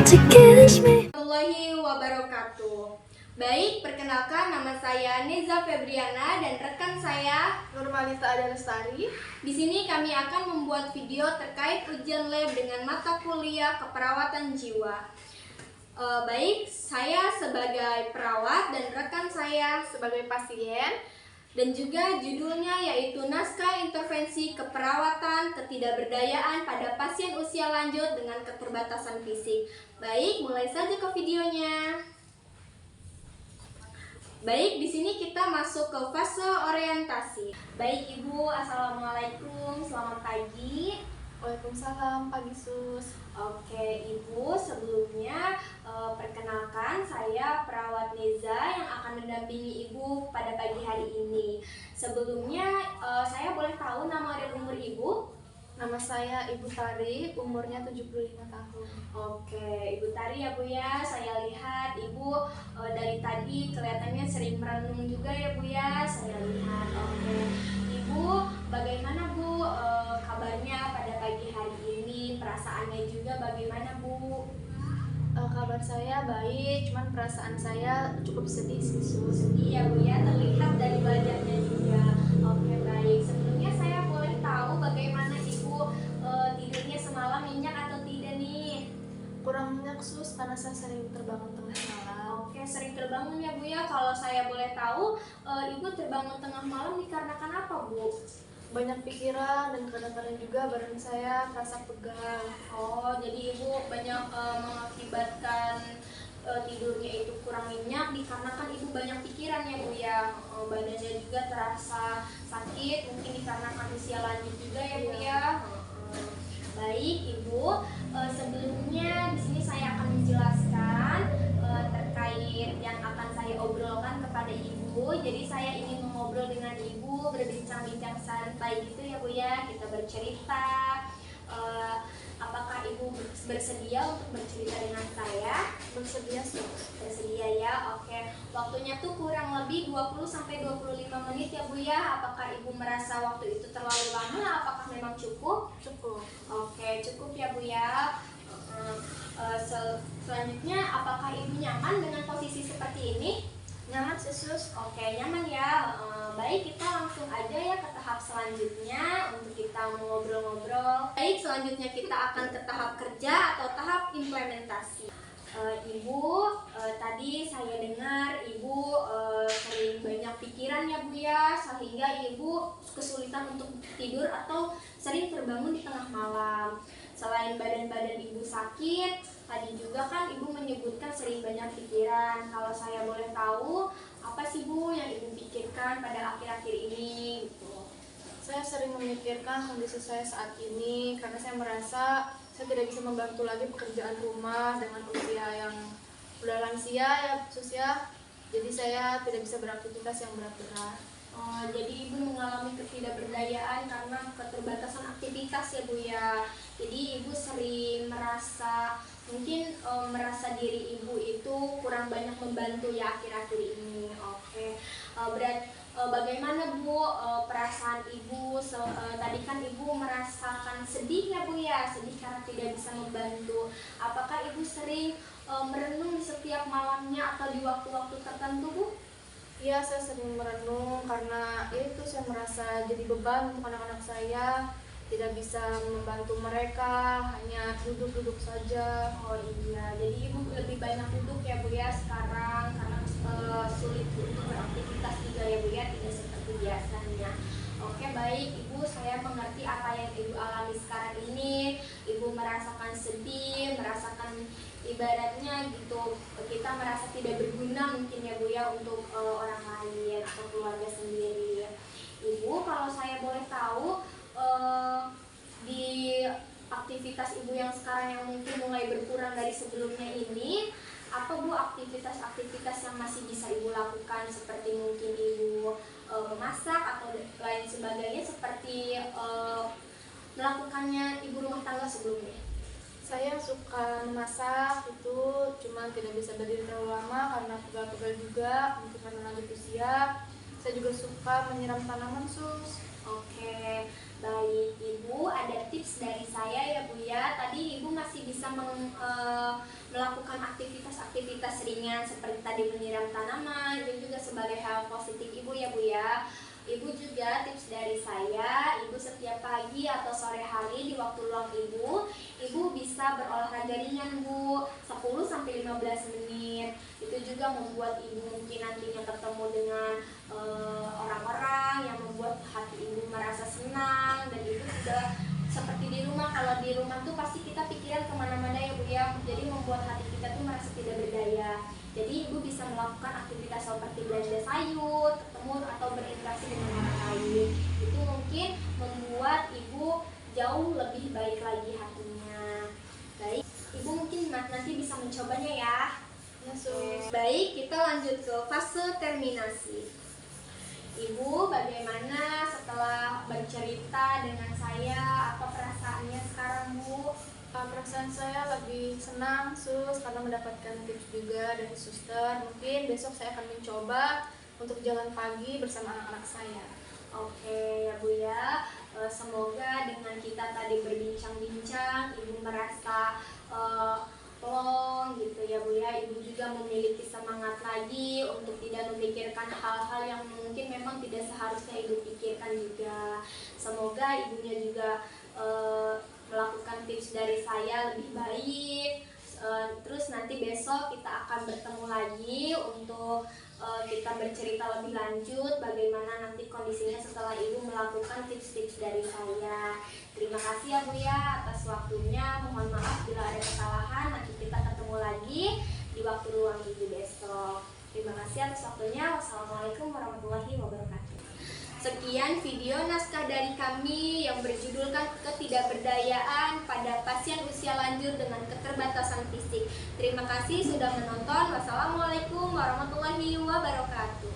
to kiss me. Warahmatullahi wabarakatuh. Baik, perkenalkan nama saya Neza Febriana dan rekan saya Nurmalita Ada Lestari. Di sini kami akan membuat video terkait ujian lab dengan mata kuliah keperawatan jiwa. Baik, saya sebagai perawat dan rekan saya Sebagai pasien, dan juga judulnya yaitu Naskah Intervensi Keperawatan Ketidakberdayaan pada Pasien Usia Lanjut dengan Keterbatasan Fisik. Baik, mulai saja ke videonya. Baik, di sini kita masuk ke fase orientasi. Baik, Ibu, Assalamualaikum, selamat pagi. Waalaikumsalam, pagi Sus. Oke, Ibu, sebelumnya perkenalkan saya perawat Neza yang akan mendampingi Ibu pada pagi hari ini. Sebelumnya, saya boleh tahu nama dan umur Ibu? Nama saya Ibu Tari, umurnya 75 tahun. Oke, Ibu Tari ya Bu ya, saya lihat Ibu dari tadi kelihatannya sering merenung juga ya Bu ya, saya lihat. Oke, Ibu bagaimana Bu kabarnya pada pagi hari ini, perasaannya juga bagaimana Bu? Kabar saya baik, cuman perasaan saya cukup sedih sih Sus. Iya Bu ya, terlihat dari wajahnya juga. Oke baik, sebelumnya saya boleh tahu bagaimana Ibu tidurnya semalam nyenyak atau tidak nih? Kurang nyenyak Sus, karena saya sering terbangun tengah malam. Oke, sering terbangun ya Bu ya. Kalau saya boleh tahu, Ibu terbangun tengah malam dikarenakan apa Bu? Banyak pikiran dan kadang-kadang juga badan saya terasa pegal. Oh, jadi Ibu banyak mengakibatkan tidurnya itu kurang nyenyak dikarenakan Ibu banyak pikiran ya Bu ya. Badannya juga terasa sakit, mungkin dikarenakan usia lanjut juga ya Bu ya. Baik Ibu, sebelumnya di sini saya akan menjelaskan terkait yang akan saya obrolkan kepada Ibu. Jadi saya ingin mengobrol dengan Ibu, berbincang-bincang santai gitu ya Bu ya. Kita bercerita. Apakah Ibu bersedia untuk bercerita dengan saya? Bersedia Sus. Bersedia ya, oke. Waktunya tuh kurang lebih 20-25 menit ya Bu ya. Apakah Ibu merasa waktu itu terlalu lama? Apakah memang cukup? Cukup. Oke, cukup ya Bu ya. Selanjutnya, apakah Ibu nyaman dengan posisi seperti ini? Nyaman sih Sus. Oke, nyaman ya. Baik, kita langsung aja ya ke tahap selanjutnya untuk kita ngobrol-ngobrol. Baik, selanjutnya kita akan ke tahap kerja atau tahap implementasi. Ibu, tadi saya dengar Ibu sering banyak pikiran ya Bu ya, sehingga Ibu kesulitan untuk tidur atau sering terbangun di tengah malam. Selain badan-badan Ibu sakit, tadi juga kan Ibu menyebutkan sering banyak pikiran. Kalau saya boleh tahu, apa sih Bu yang Ibu pikirkan pada akhir-akhir ini? Gitu. Saya sering memikirkan kondisi saya saat ini karena saya merasa saya tidak bisa membantu lagi pekerjaan rumah dengan usia yang udah lansia ya Sus ya. Jadi saya tidak bisa beraktivitas yang berat-berat. Jadi Ibu mengalami ketidakberdayaan karena keterbatasan aktivitas ya Bu ya. Jadi Ibu sering merasa merasa diri Ibu itu kurang banyak membantu ya akhir-akhir ini. Oke. Bagaimana Bu perasaan Ibu? Tadi kan Ibu merasakan sedih ya Bu ya, sedih karena tidak bisa membantu. Apakah Ibu sering merenung di setiap malamnya atau di waktu-waktu tertentu Bu? Iya, saya sering merenung karena itu saya merasa jadi beban untuk anak-anak saya, tidak bisa membantu mereka, hanya duduk-duduk saja. Oh iya, jadi Ibu lebih banyak duduk ya Bu ya sekarang karena sulit untuk beraktivitas juga ya Bu ya, tidak seperti biasanya. Oke baik Ibu, saya mengerti apa yang Ibu alami sekarang ini. Ibu merasakan sedih, merasakan ibaratnya gitu kita merasa tidak berguna mungkin ya Bu ya untuk orang lain atau keluarga sendiri. Ibu, kalau saya boleh tahu di aktivitas Ibu yang sekarang yang mungkin mulai berkurang dari sebelumnya ini, apa Bu aktivitas-aktivitas yang masih bisa Ibu lakukan seperti mungkin Ibu memasak atau lain sebagainya seperti melakukannya Ibu rumah tangga sebelumnya? Saya suka memasak itu, cuma tidak bisa berdiri terlalu lama karena pegal-pegal juga, mungkin karena lanjut usia. Saya juga suka menyiram tanaman Sus. Oke, baik Ibu, ada tips dari saya ya Bu ya. Tadi Ibu masih bisa melakukan aktivitas-aktivitas ringan seperti tadi menyiram tanaman, itu juga sebagai hal positif Ibu ya Bu ya. Ibu juga tips dari saya, Ibu setiap pagi atau sore hari di waktu luang Ibu bisa berolahraga ringan Bu, 10-15 menit. Itu juga membuat Ibu mungkin nantinya ketemu dengan orang-orang yang membuat hati Ibu merasa senang, dan itu juga seperti di rumah. Kalau di rumah tuh pasti kita pikiran kemana-mana ya Bu ya, jadi membuat hati kita tuh merasa tidak berdaya. Jadi Ibu bisa melakukan aktivitas seperti belanja sayur, ketemu atau berinteraksi dengan orang lain. Itu mungkin membuat Ibu jauh lebih baik lagi hatinya. Baik, Ibu mungkin nanti bisa mencobanya ya. Ya, Sus. Baik, kita lanjut ke fase terminasi. Ibu, bagaimana setelah bercerita dengan saya? Apa perasaannya sekarang, Bu? Perasaan saya lebih senang, Sus, karena mendapatkan tips juga dari suster. Mungkin besok saya akan mencoba untuk jalan pagi bersama anak-anak saya. Oke ya Bu ya, semoga dengan kita tadi berbincang-bincang Ibu merasa plong gitu ya Bu ya. Ibu juga memiliki semangat lagi untuk tidak memikirkan hal-hal yang mungkin memang tidak seharusnya Ibu pikirkan juga. Semoga Ibunya juga melakukan tips dari saya lebih baik. Terus nanti besok kita akan bertemu lagi untuk kita bercerita lebih lanjut bagaimana nanti kondisinya setelah Ibu melakukan tips-tips dari saya. Terima kasih ya Bu ya atas waktunya. Mohon maaf bila ada kesalahan. Nanti kita ketemu lagi di waktu luang Ibu besok. Terima kasih atas waktunya. Wassalamualaikum warahmatullahi wabarakatuh. Sekian video naskah dari kami yang berjudulkan ketidakberdayaan pada pasien usia lanjut dengan keterbatasan fisik. Terima kasih sudah menonton. Wassalamualaikum warahmatullahi wabarakatuh.